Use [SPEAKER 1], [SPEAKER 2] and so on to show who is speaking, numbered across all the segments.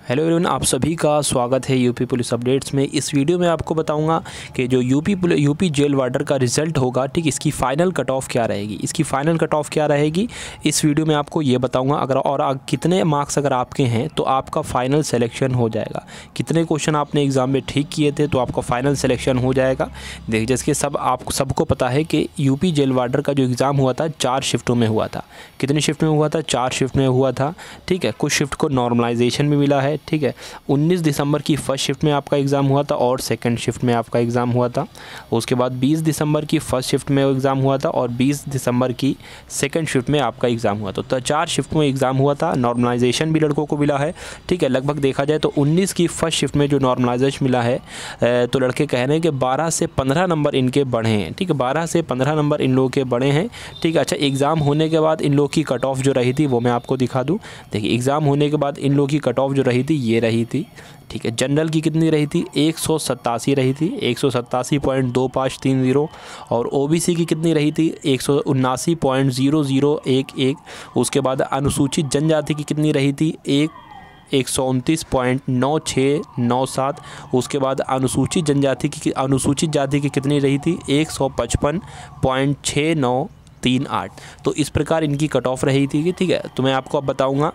[SPEAKER 1] Hello everyone, आप सभी का स्वागत है यूपी पुलिस अपडेट्स में। इस वीडियो में आपको बताऊंगा कि जो यूपी जेल वार्डर का रिज़ल्ट होगा, ठीक, इसकी फ़ाइनल कट ऑफ क्या रहेगी। इसकी फ़ाइनल कट ऑफ क्या रहेगी इस वीडियो में आपको ये बताऊंगा। कितने मार्क्स अगर आपके हैं तो आपका फ़ाइनल सिलेक्शन हो जाएगा। कितने क्वेश्चन आपने एग्ज़ाम में ठीक किए थे तो आपका फ़ाइनल सिलेक्शन हो जाएगा। देखिए, जैसे आपको सबको पता है कि यूपी जेल वार्डर का जो एग्ज़ाम हुआ था 4 शिफ्टों में हुआ था। कितनी शिफ्ट में हुआ था? 4 शिफ्ट में हुआ था। ठीक है, कुछ शिफ्ट को नॉर्मलाइजेशन भी मिला है। ठीक है, 19 दिसंबर की फर्स्ट शिफ्ट में आपका एग्ज़ाम हुआ था और सेकंड शिफ्ट में आपका एग्ज़ाम हुआ था। उसके बाद 20 दिसंबर की फर्स्ट शिफ्ट में एग्ज़ाम हुआ था और 20 दिसंबर की सेकंड शिफ्ट में आपका एग्ज़ाम हुआ था। तो 4 शिफ्ट में एग्ज़ाम हुआ था। नॉर्मलाइजेशन भी लड़कों को मिला है। ठीक है, लगभग देखा जाए तो 19 की फर्स्ट शिफ्ट में जो नॉर्मलाइजेशन मिला है तो लड़के कह रहे हैं कि 12 से 15 नंबर इनके बढ़े हैं। ठीक है, 12 से 15 नंबर इन लोगों के बढ़े हैं। ठीक है, अच्छा, एग्ज़ाम होने के बाद इन लोगों की कट ऑफ जो रही थी वो मैं आपको दिखा दूँ। देखिए, एग्ज़ाम होने के बाद इन लोगों की कट ऑफ जो रही थी ये रही थी। ठीक है, जनरल की कितनी रही थी? 187 रही थी, 187.2530। और ओबीसी की कितनी रही थी? 179.0011। उसके बाद अनुसूचित जनजाति की कितनी रही थी? 129.9697। उसके बाद अनुसूचित जाति की कितनी रही थी? 155.6938। तो इस प्रकार इनकी कट ऑफ रही थी। ठीक है, तो मैं आपको अब बताऊंगा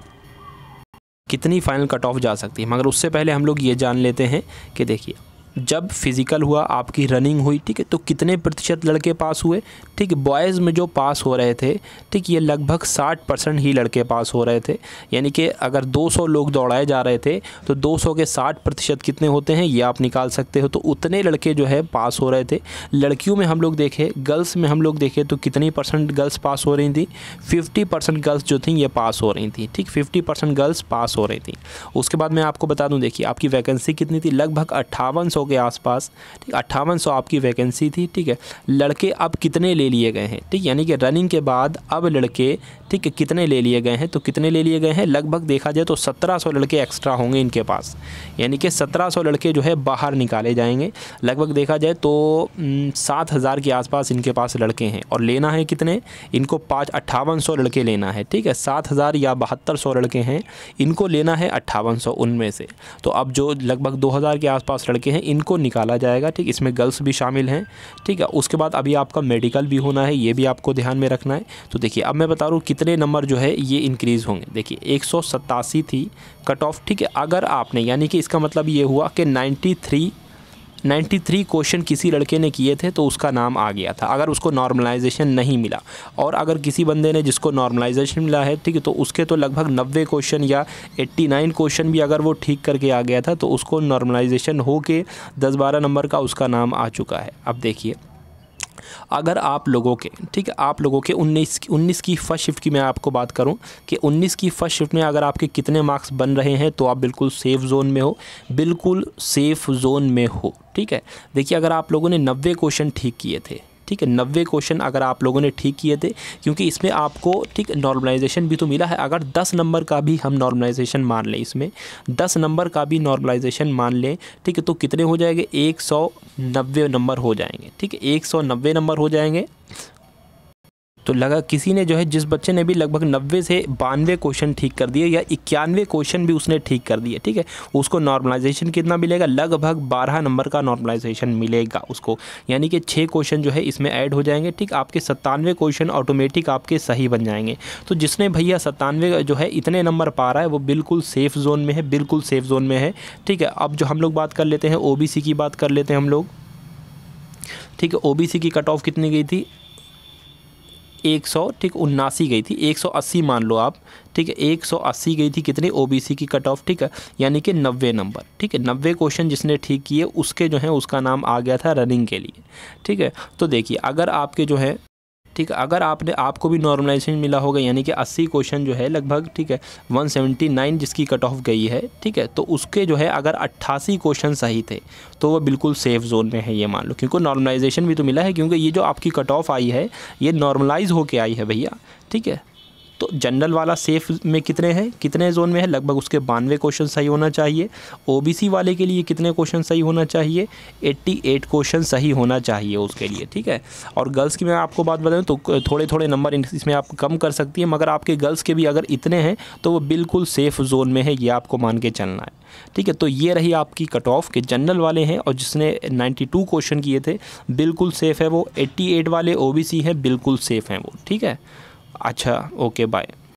[SPEAKER 1] कितनी फाइनल कट ऑफ जा सकती है, मगर उससे पहले हम लोग ये जान लेते हैं कि देखिए, जब फिज़िकल हुआ, आपकी रनिंग हुई, ठीक है, तो कितने प्रतिशत लड़के पास हुए? ठीक है, बॉयज़ में जो पास हो रहे थे, ठीक, ये लगभग 60% ही लड़के पास हो रहे थे। यानी कि अगर 200 लोग दौड़ाए जा रहे थे तो 200 के 60% कितने होते हैं ये आप निकाल सकते हो। तो उतने लड़के जो है पास हो रहे थे। लड़कियों में हम लोग देखें, गर्ल्स में हम लोग देखें तो कितनी परसेंट गर्ल्स पास हो रही थी? 50% गर्ल्स जो थी ये पास हो रही थी। ठीक, 50% गर्ल्स पास हो रही थी। उसके बाद मैं आपको बता दूँ, देखिए, आपकी वैकेंसी कितनी थी? लगभग 5800 के आसपास। ठीक, 5800 आपकी वैकेंसी थी। ठीक है, लड़के अब कितने ले लिए गए हैं? ठीक, यानी कि रनिंग के बाद अब लड़के, ठीक है, कितने ले लिए गए हैं? तो कितने ले लिए गए हैं? लगभग देखा जाए तो 1700 लड़के एक्स्ट्रा होंगे इनके पास। यानी कि 1700 लड़के जो है बाहर निकाले जाएंगे। लगभग देखा जाए तो 7000 के आसपास इनके पास लड़के हैं। और लेना है कितने इनको? 5800 लड़के लेना है। ठीक है, 7000 या 7200 लड़के हैं, इनको लेना है 5800 उनमें से। तो अब जो लगभग 2000 के आसपास लड़के हैं इनको निकाला जाएगा। ठीक, इसमें गर्ल्स भी शामिल हैं। ठीक है, उसके बाद अभी आपका मेडिकल भी होना है, ये भी आपको ध्यान में रखना है। तो देखिए, अब मैं बता रहा हूँ कितने नंबर जो है ये इंक्रीज़ होंगे। देखिए, 187 थी कट ऑफ। ठीक है, अगर आपने, यानी कि इसका मतलब ये हुआ कि 93 क्वेश्चन किसी लड़के ने किए थे तो उसका नाम आ गया था, अगर उसको नॉर्मलाइजेशन नहीं मिला। और अगर किसी बंदे ने जिसको नॉर्मलाइजेशन मिला है, ठीक है, तो उसके तो लगभग 90 क्वेश्चन या 89 क्वेश्चन भी अगर वो ठीक करके आ गया था तो उसको नॉर्मलाइजेशन हो के 10-12 नंबर का उसका नाम आ चुका है। अब देखिए, अगर आप लोगों के, ठीक है, आप लोगों के 19 की फर्स्ट शिफ्ट की मैं आपको बात करूं कि 19 की फर्स्ट शिफ्ट में अगर आपके कितने मार्क्स बन रहे हैं तो आप बिल्कुल सेफ़ जोन में हो, बिल्कुल सेफ़ जोन में हो। ठीक है, देखिए, अगर आप लोगों ने 90 क्वेश्चन ठीक किए थे, ठीक है, 90 क्वेश्चन अगर आप लोगों ने ठीक किए थे, क्योंकि इसमें आपको, ठीक, नॉर्मलाइजेशन भी तो मिला है। अगर 10 नंबर का भी हम नॉर्मलाइजेशन मान लें, इसमें 10 नंबर का भी नॉर्मलाइजेशन मान लें, ठीक है, तो कितने हो जाएंगे? 190 नंबर हो जाएंगे। ठीक है, 190 नंबर हो जाएंगे। तो लगा किसी ने जो है, जिस बच्चे ने भी लगभग 90 से 92 क्वेश्चन ठीक कर दिए या 91 क्वेश्चन भी उसने ठीक कर दिए, ठीक है, उसको नॉर्मलाइजेशन कितना मिलेगा? लगभग 12 नंबर का नॉर्मलाइजेशन मिलेगा उसको। यानी कि 6 क्वेश्चन जो है इसमें ऐड हो जाएंगे। ठीक, आपके 97 क्वेश्चन ऑटोमेटिक आपके सही बन जाएंगे। तो जिसने भैया 97 जो है इतने नंबर पा रहा है वो बिल्कुल सेफ़ जोन में है, बिल्कुल सेफ़ जोन में है। ठीक है, अब जो हम लोग बात कर लेते हैं ओबीसी की बात कर लेते हैं हम लोग। ठीक है, ओबीसी की कट ऑफ कितनी गई थी? 179 गई थी, 180 मान लो आप। ठीक है, 180 गई थी कितनी? ओबीसी की कट ऑफ। ठीक है, यानी कि 90 नंबर। ठीक है, 90 क्वेश्चन जिसने ठीक किए उसके जो है उसका नाम आ गया था रनिंग के लिए। ठीक है, तो देखिए, अगर आपके जो है, ठीक है, अगर आपको भी नॉर्मलाइजेशन मिला होगा, यानी कि 80 क्वेश्चन जो है लगभग, ठीक है, 179 जिसकी कट ऑफ गई है, ठीक है, तो उसके जो है अगर 88 क्वेश्चन सही थे तो वो बिल्कुल सेफ़ जोन में है, ये मान लो, क्योंकि नॉर्मलाइजेशन भी तो मिला है, क्योंकि ये जो आपकी कट ऑफ आई है ये नॉर्मलाइज होके आई है भैया। ठीक है, तो जनरल वाला सेफ़ में कितने हैं, कितने जोन में है, लगभग उसके 92 क्वेश्चन सही होना चाहिए। ओबीसी वाले के लिए कितने क्वेश्चन सही होना चाहिए, 88 क्वेश्चन सही होना चाहिए उसके लिए, ठीक है। और गर्ल्स की मैं आपको बात बताऊँ तो थोड़े थोड़े नंबर इसमें आप कम कर सकती है, मगर आपके गर्ल्स के भी अगर इतने हैं तो वो बिल्कुल सेफ़ जोन में है, ये आपको मान के चलना है, ठीक है। तो ये रही आपकी कट ऑफ के जनरल वाले हैं और जिसने 92 क्वेश्चन किए थे बिल्कुल सेफ़ है वो, 88 वाले ओबीसी हैं बिल्कुल सेफ़ हैं वो, ठीक है। अच्छा, ओके, बाय।